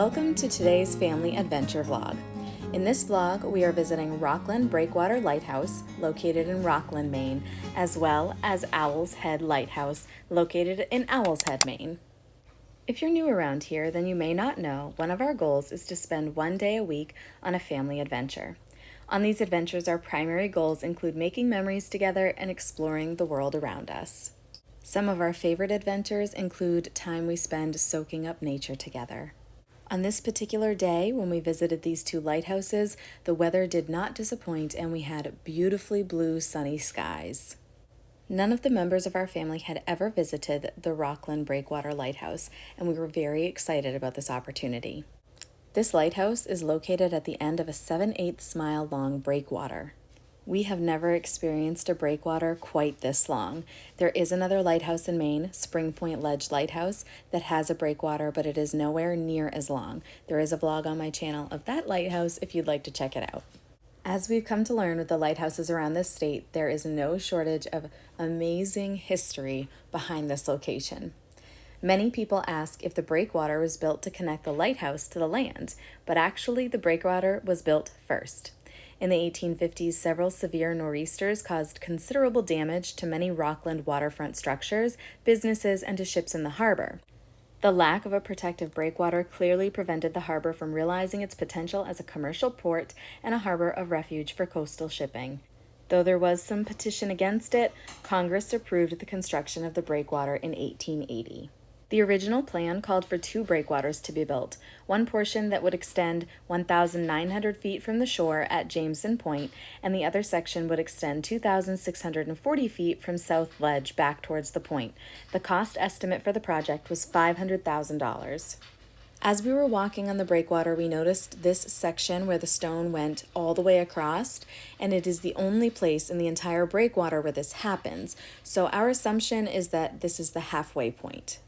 Welcome to today's family adventure vlog. In this vlog, we are visiting Rockland Breakwater Lighthouse, located in Rockland, Maine, as well as Owl's Head Lighthouse, located in Owl's Head, Maine. If you're new around here, then you may not know one of our goals is to spend one day a week on a family adventure. On these adventures, our primary goals include making memories together and exploring the world around us. Some of our favorite adventures include time we spend soaking up nature together. On this particular day, when we visited these two lighthouses, the weather did not disappoint and we had beautifully blue, sunny skies. None of the members of our family had ever visited the Rockland Breakwater Lighthouse, and we were very excited about this opportunity. This lighthouse is located at the end of a 7/8 mile long breakwater. We have never experienced a breakwater quite this long. There is another lighthouse in Maine, Spring Point Ledge Lighthouse, that has a breakwater, but it is nowhere near as long. There is a vlog on my channel of that lighthouse if you'd like to check it out. As we've come to learn with the lighthouses around this state, there is no shortage of amazing history behind this location. Many people ask if the breakwater was built to connect the lighthouse to the land, but actually the breakwater was built first. In the 1850s, several severe nor'easters caused considerable damage to many Rockland waterfront structures, businesses, and to ships in the harbor. The lack of a protective breakwater clearly prevented the harbor from realizing its potential as a commercial port and a harbor of refuge for coastal shipping. Though there was some petition against it, Congress approved the construction of the breakwater in 1880. The original plan called for two breakwaters to be built, one portion that would extend 1,900 feet from the shore at Jameson Point, and the other section would extend 2,640 feet from South Ledge back towards the point. The cost estimate for the project was $500,000. As we were walking on the breakwater, we noticed this section where the stone went all the way across, and it is the only place in the entire breakwater where this happens. So our assumption is that this is the halfway point.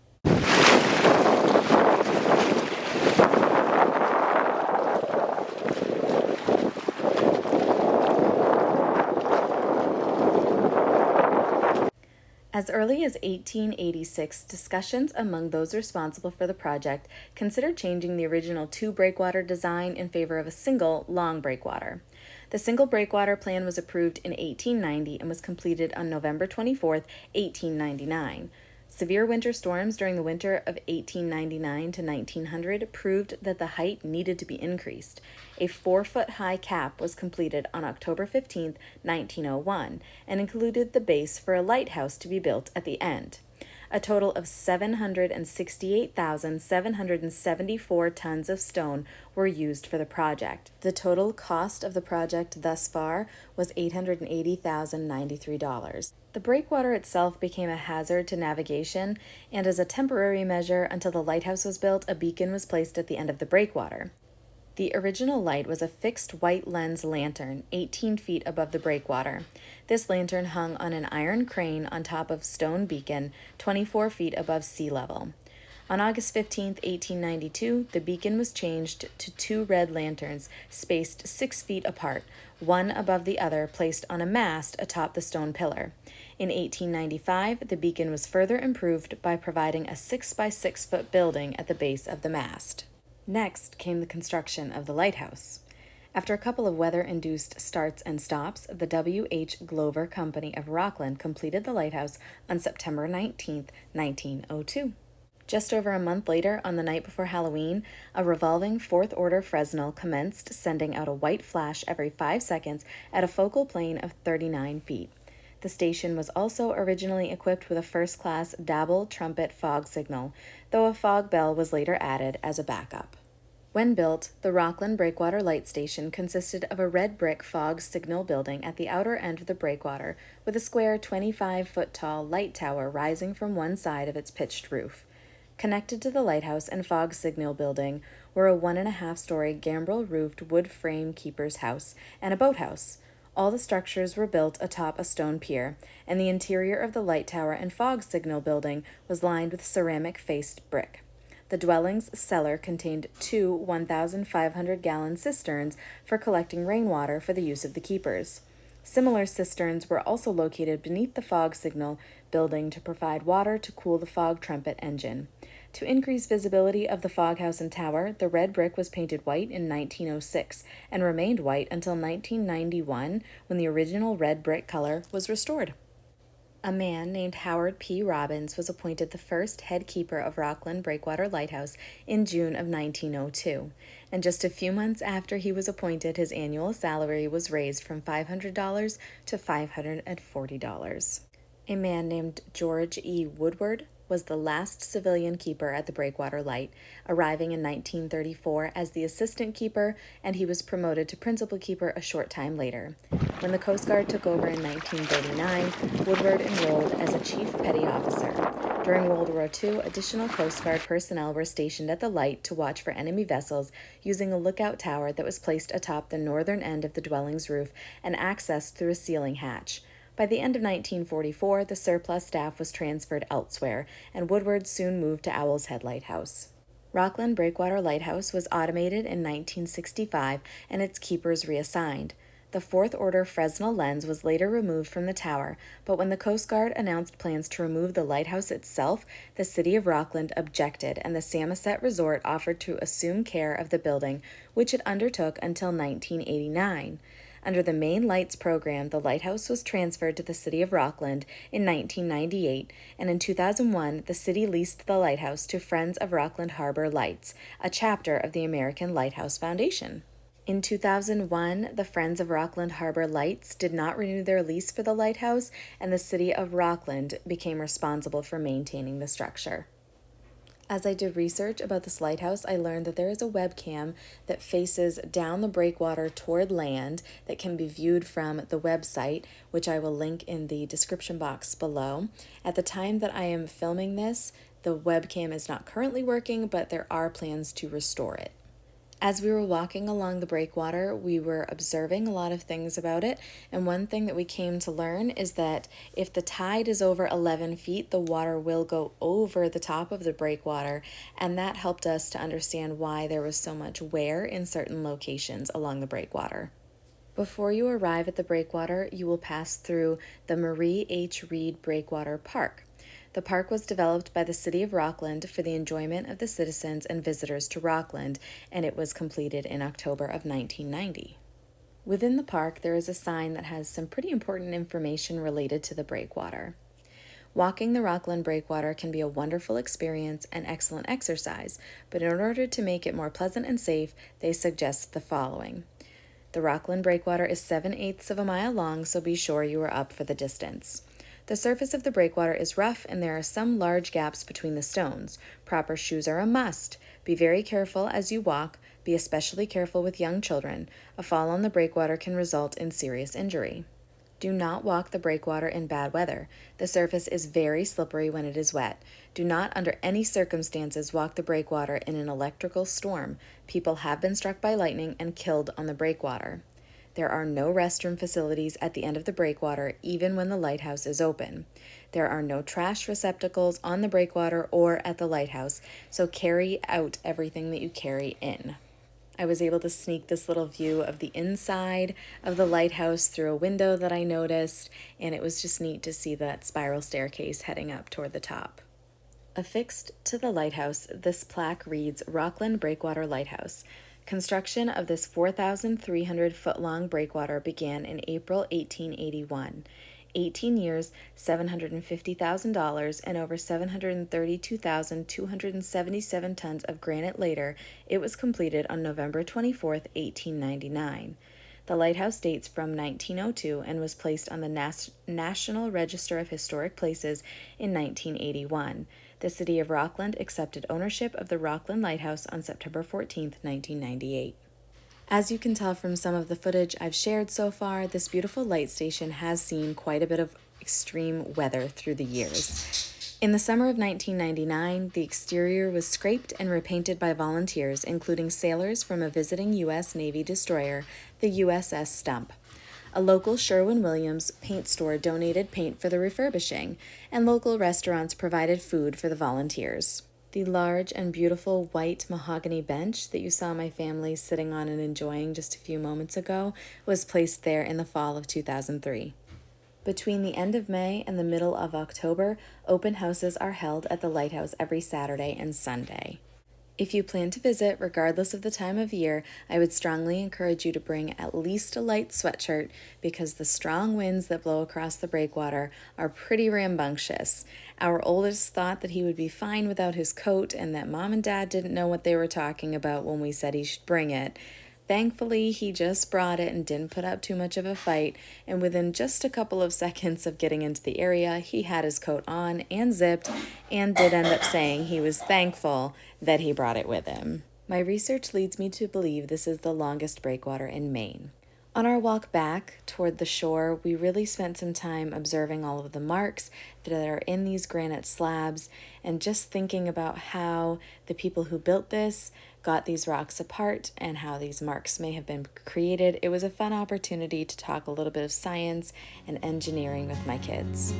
As early as 1886, discussions among those responsible for the project considered changing the original two breakwater design in favor of a single long breakwater. The single breakwater plan was approved in 1890 and was completed on November 24, 1899. Severe winter storms during the winter of 1899 to 1900 proved that the height needed to be increased. A 4-foot-high cap was completed on October 15, 1901, and included the base for a lighthouse to be built at the end. A total of 768,774 tons of stone were used for the project. The total cost of the project thus far was $880,093. The breakwater itself became a hazard to navigation, and as a temporary measure until the lighthouse was built, a beacon was placed at the end of the breakwater. The original light was a fixed white lens lantern 18 feet above the breakwater. This lantern hung on an iron crane on top of stone beacon 24 feet above sea level. On August 15, 1892, the beacon was changed to two red lanterns spaced 6 feet apart, one above the other placed on a mast atop the stone pillar. In 1895, the beacon was further improved by providing a 6-by-6-foot building at the base of the mast. Next came the construction of the lighthouse. After a couple of weather-induced starts and stops, the W.H. Glover Company of Rockland completed the lighthouse on September 19, 1902. Just over a month later, on the night before Halloween, a revolving fourth-order Fresnel commenced sending out a white flash every 5 seconds at a focal plane of 39 feet. The station was also originally equipped with a first-class dabble trumpet fog signal, though a fog bell was later added as a backup. When built, the Rockland Breakwater Light Station consisted of a red brick fog signal building at the outer end of the breakwater with a square 25-foot-tall light tower rising from one side of its pitched roof. Connected to the lighthouse and fog signal building were a 1.5-story gambrel-roofed wood frame keeper's house and a boathouse. All the structures were built atop a stone pier, and the interior of the light tower and fog signal building was lined with ceramic-faced brick. The dwelling's cellar contained two 1,500-gallon cisterns for collecting rainwater for the use of the keepers. Similar cisterns were also located beneath the fog signal building to provide water to cool the fog trumpet engine. To increase visibility of the foghouse and tower, the red brick was painted white in 1906 and remained white until 1991 when the original red brick color was restored. A man named Howard P. Robbins was appointed the first head keeper of Rockland Breakwater Lighthouse in June of 1902, and just a few months after he was appointed, his annual salary was raised from $500 to $540. A man named George E. Woodward was the last civilian keeper at the Breakwater Light, arriving in 1934 as the assistant keeper, and he was promoted to principal keeper a short time later. When the Coast Guard took over in 1939, Woodward enrolled as a chief petty officer. During World War II, additional Coast Guard personnel were stationed at the light to watch for enemy vessels using a lookout tower that was placed atop the northern end of the dwelling's roof and accessed through a ceiling hatch. By the end of 1944, the surplus staff was transferred elsewhere, and Woodward soon moved to Owl's Head Lighthouse. Rockland Breakwater Lighthouse was automated in 1965 and its keepers reassigned. The fourth-order Fresnel lens was later removed from the tower, but when the Coast Guard announced plans to remove the lighthouse itself, the city of Rockland objected, and the Samoset Resort offered to assume care of the building, which it undertook until 1989. Under the Maine Lights program, the lighthouse was transferred to the city of Rockland in 1998, and in 2001, the city leased the lighthouse to Friends of Rockland Harbor Lights, a chapter of the American Lighthouse Foundation. In 2001, the Friends of Rockland Harbor Lights did not renew their lease for the lighthouse, and the city of Rockland became responsible for maintaining the structure. As I did research about this lighthouse, I learned that there is a webcam that faces down the breakwater toward land that can be viewed from the website, which I will link in the description box below. At the time that I am filming this, the webcam is not currently working, but there are plans to restore it. As we were walking along the breakwater, we were observing a lot of things about it, and one thing that we came to learn is that if the tide is over 11 feet, the water will go over the top of the breakwater, and that helped us to understand why there was so much wear in certain locations along the breakwater. Before you arrive at the breakwater, you will pass through the Marie H. Reed Breakwater Park. The park was developed by the city of Rockland for the enjoyment of the citizens and visitors to Rockland, and it was completed in October of 1990. Within the park, there is a sign that has some pretty important information related to the breakwater. Walking the Rockland Breakwater can be a wonderful experience and excellent exercise, but in order to make it more pleasant and safe, they suggest the following. The Rockland Breakwater is 7/8 of a mile long, so be sure you are up for the distance. The surface of the breakwater is rough and there are some large gaps between the stones. Proper shoes are a must. Be very careful as you walk. Be especially careful with young children. A fall on the breakwater can result in serious injury. Do not walk the breakwater in bad weather. The surface is very slippery when it is wet. Do not, under any circumstances, walk the breakwater in an electrical storm. People have been struck by lightning and killed on the breakwater. There are no restroom facilities at the end of the breakwater, even when the lighthouse is open. There are no trash receptacles on the breakwater or at the lighthouse, so carry out everything that you carry in. I was able to sneak this little view of the inside of the lighthouse through a window that I noticed, and it was just neat to see that spiral staircase heading up toward the top. Affixed to the lighthouse, this plaque reads, Rockland Breakwater Lighthouse. Construction of this 4,300-foot-long breakwater began in April 1881. 18 years, $750,000, and over 732,277 tons of granite later, it was completed on November 24, 1899. The lighthouse dates from 1902 and was placed on the National Register of Historic Places in 1981. The city of Rockland accepted ownership of the Rockland Lighthouse on September 14, 1998. As you can tell from some of the footage I've shared so far, this beautiful light station has seen quite a bit of extreme weather through the years. In the summer of 1999, the exterior was scraped and repainted by volunteers, including sailors from a visiting U.S. Navy destroyer, the USS Stump. A local Sherwin-Williams paint store donated paint for the refurbishing, and local restaurants provided food for the volunteers. The large and beautiful white mahogany bench that you saw my family sitting on and enjoying just a few moments ago was placed there in the fall of 2003. Between the end of May and the middle of October, open houses are held at the lighthouse every Saturday and Sunday. If you plan to visit, regardless of the time of year, I would strongly encourage you to bring at least a light sweatshirt because the strong winds that blow across the breakwater are pretty rambunctious. Our oldest thought that he would be fine without his coat and that Mom and Dad didn't know what they were talking about when we said he should bring it. Thankfully, he just brought it and didn't put up too much of a fight, and within just a couple of seconds of getting into the area, he had his coat on and zipped, and did end up saying he was thankful that he brought it with him. My research leads me to believe this is the longest breakwater in Maine. On our walk back toward the shore, we really spent some time observing all of the marks that are in these granite slabs and just thinking about how the people who built this got these rocks apart and how these marks may have been created. It was a fun opportunity to talk a little bit of science and engineering with my kids.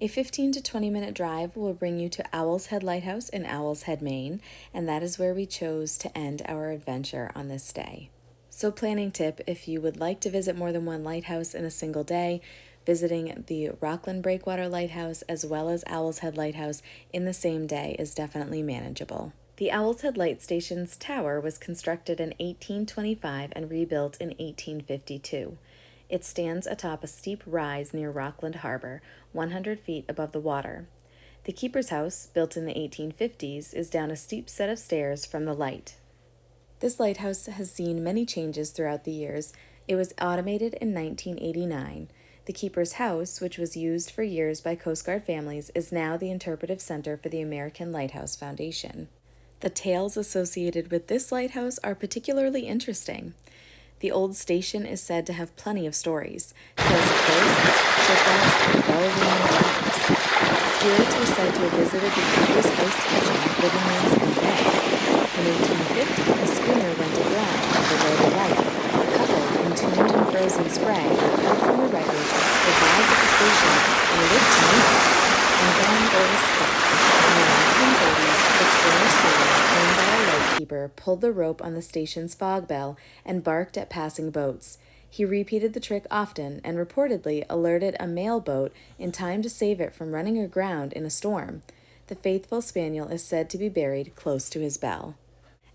A 15 to 20 minute drive will bring you to Owl's Head Lighthouse in Owl's Head, Maine, and that is where we chose to end our adventure on this day. So, planning tip, if you would like to visit more than one lighthouse in a single day, visiting the Rockland Breakwater Lighthouse as well as Owl's Head Lighthouse in the same day is definitely manageable. The Owl's Head Light Station's tower was constructed in 1825 and rebuilt in 1852. It stands atop a steep rise near Rockland Harbor, 100 feet above the water. The keeper's house, built in the 1850s, is down a steep set of stairs from the light. This lighthouse has seen many changes throughout the years. It was automated in 1989. The keeper's house, which was used for years by Coast Guard families, is now the interpretive center for the American Lighthouse Foundation. The tales associated with this lighthouse are particularly interesting. The old station is said to have plenty of stories, tales of ghosts, shipwrecks, and bell-ringing bells. Spirits were said to have visited the keeper's house kitchen, living rooms, and bed. In 1850, a schooner went aground below the light. A couple, entombed in frozen spray, were pulled from the wreckage, revived at the station, and lived to meet it. And then there was Scott. In the 1930s, the schooner schooner, owned by a lightkeeper, pulled the rope on the station's fog bell and barked at passing boats. He repeated the trick often and reportedly alerted a mail boat in time to save it from running aground in a storm. The faithful spaniel is said to be buried close to his bell.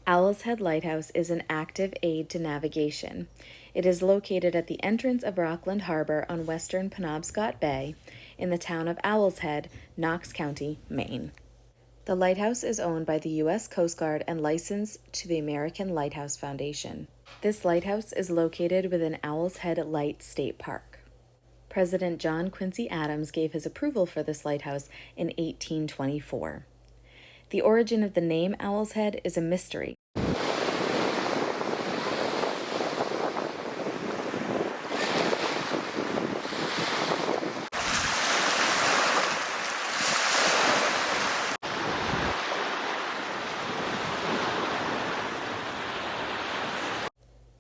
Owl's Head Lighthouse is an active aid to navigation. It is located at the entrance of Rockland Harbor on western Penobscot Bay in the town of Owl's Head, Knox County, Maine. The lighthouse is owned by the U.S. Coast Guard and licensed to the American Lighthouse Foundation. This lighthouse is located within Owl's Head Light State Park. President John Quincy Adams gave his approval for this lighthouse in 1824. The origin of the name Owl's Head is a mystery.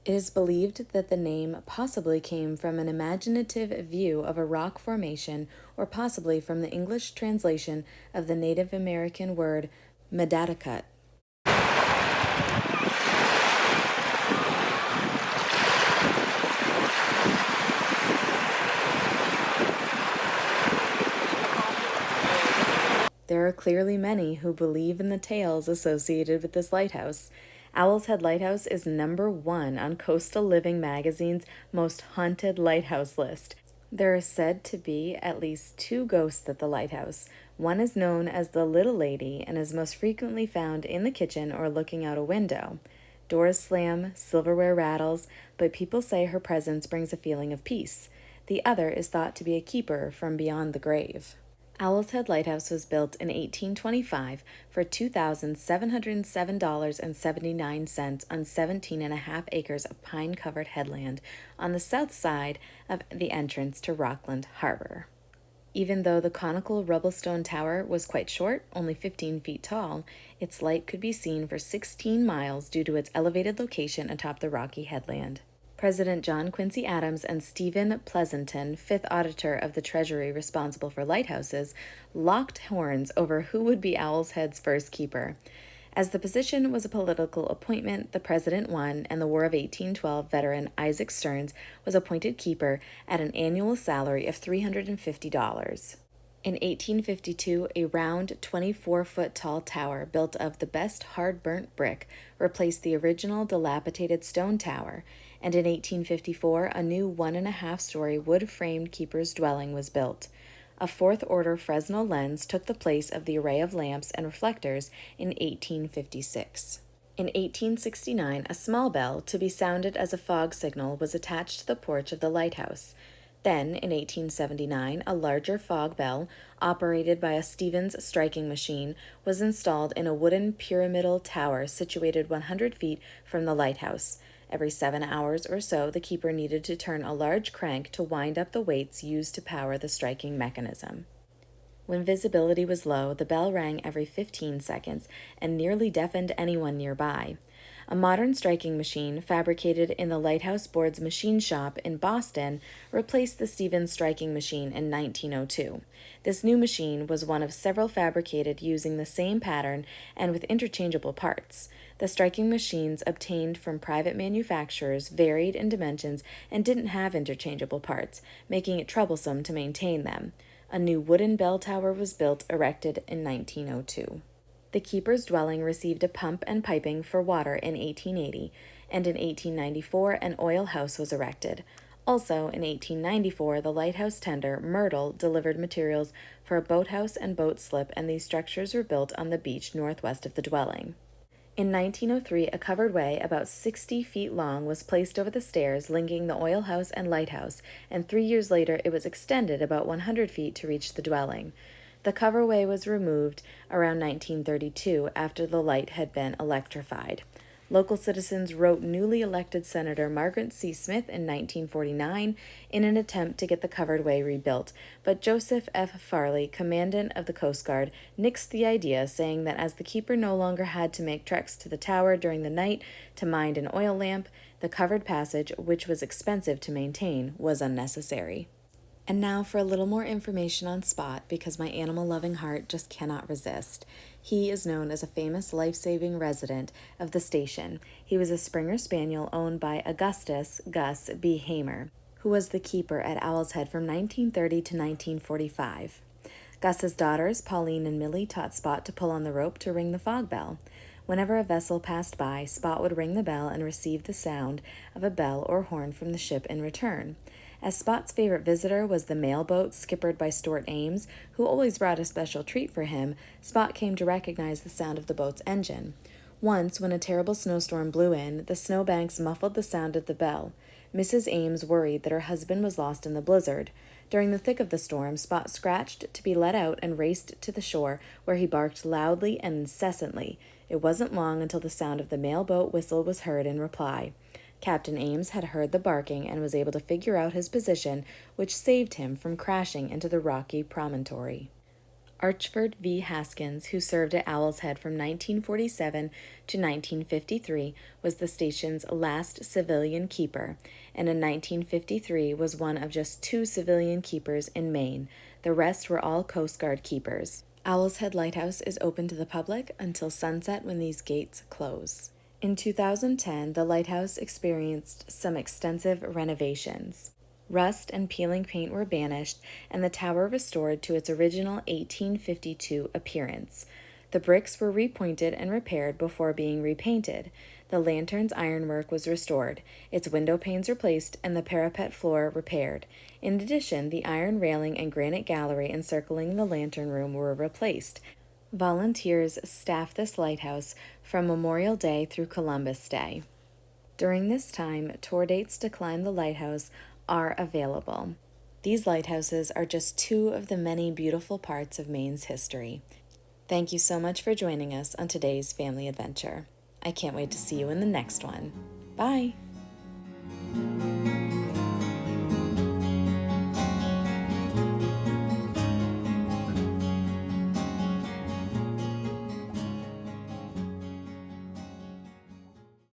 It is believed that the name possibly came from an imaginative view of a rock formation or possibly from the English translation of the Native American word Medadacut. There are clearly many who believe in the tales associated with this lighthouse. Owl's Head Lighthouse is #1 on Coastal Living magazine's most haunted lighthouse list. There are said to be at least 2 ghosts at the lighthouse. One is known as the Little Lady and is most frequently found in the kitchen or looking out a window. Doors slam, silverware rattles, but people say her presence brings a feeling of peace. The other is thought to be a keeper from beyond the grave. Owl's Head Lighthouse was built in 1825 for $2,707.79 on 17.5 acres of pine-covered headland on the south side of the entrance to Rockland Harbor. Even though the conical rubble-stone tower was quite short, only 15 feet tall, its light could be seen for 16 miles due to its elevated location atop the rocky headland. President John Quincy Adams and Stephen Pleasanton, 5th Auditor of the Treasury responsible for lighthouses, locked horns over who would be Owl's Head's first keeper. As the position was a political appointment, the president won, and the War of 1812 veteran Isaac Stearns was appointed keeper at an annual salary of $350. In 1852, a round 24-foot-tall tower built of the best hard-burnt brick replaced the original dilapidated stone tower, and in 1854, a new 1.5-story wood-framed keeper's dwelling was built. A fourth-order Fresnel lens took the place of the array of lamps and reflectors in 1856. In 1869, a small bell, to be sounded as a fog signal, was attached to the porch of the lighthouse. Then, in 1879, a larger fog bell, operated by a Stevens striking machine, was installed in a wooden pyramidal tower situated 100 feet from the lighthouse. Every 7 hours or so, the keeper needed to turn a large crank to wind up the weights used to power the striking mechanism. When visibility was low, the bell rang every 15 seconds and nearly deafened anyone nearby. A modern striking machine, fabricated in the Lighthouse Board's machine shop in Boston, replaced the Stevens striking machine in 1902. This new machine was one of several fabricated using the same pattern and with interchangeable parts. The striking machines obtained from private manufacturers varied in dimensions and didn't have interchangeable parts, making it troublesome to maintain them. A new wooden bell tower was erected in 1902. The keeper's dwelling received a pump and piping for water in 1880, and in 1894 an oil house was erected. Also, in 1894, the lighthouse tender, Myrtle, delivered materials for a boathouse and boat slip, and these structures were built on the beach northwest of the dwelling. In 1903, a covered way about 60 feet long was placed over the stairs linking the oil house and lighthouse, and 3 years later it was extended about 100 feet to reach the dwelling. The coverway was removed around 1932 after the light had been electrified. Local citizens wrote newly elected Senator Margaret C. Smith in 1949 in an attempt to get the covered way rebuilt, but Joseph F. Farley, commandant of the Coast Guard, nixed the idea, saying that as the keeper no longer had to make treks to the tower during the night to mind an oil lamp, the covered passage, which was expensive to maintain, was unnecessary. And now for a little more information on Spot, because my animal-loving heart just cannot resist. He is known as a famous life-saving resident of the station. He was a Springer Spaniel owned by Augustus Gus B. Hamer, who was the keeper at Owl's Head from 1930 to 1945. Gus's daughters, Pauline and Millie, taught Spot to pull on the rope to ring the fog bell. Whenever a vessel passed by, Spot would ring the bell and receive the sound of a bell or horn from the ship in return. As Spot's favorite visitor was the mail boat skippered by Stuart Ames, who always brought a special treat for him, Spot came to recognize the sound of the boat's engine. Once, when a terrible snowstorm blew in, the snowbanks muffled the sound of the bell. Mrs. Ames worried that her husband was lost in the blizzard. During the thick of the storm, Spot scratched to be let out and raced to the shore, where he barked loudly and incessantly. It wasn't long until the sound of the mail boat whistle was heard in reply. Captain Ames had heard the barking and was able to figure out his position, which saved him from crashing into the rocky promontory. Archford V. Haskins, who served at Owl's Head from 1947 to 1953, was the station's last civilian keeper, and in 1953 was one of just 2 civilian keepers in Maine. The rest were all Coast Guard keepers. Owl's Head Lighthouse is open to the public until sunset when these gates close. In 2010, the lighthouse experienced some extensive renovations. Rust and peeling paint were banished, and the tower restored to its original 1852 appearance. The bricks were repointed and repaired before being repainted. The lantern's ironwork was restored, its window panes replaced, and the parapet floor repaired. In addition, the iron railing and granite gallery encircling the lantern room were replaced. Volunteers staff this lighthouse from Memorial Day through Columbus Day. During this time, tour dates to climb the lighthouse are available. These lighthouses are just two of the many beautiful parts of Maine's history. Thank you so much for joining us on today's family adventure. I can't wait to see you in the next one. Bye!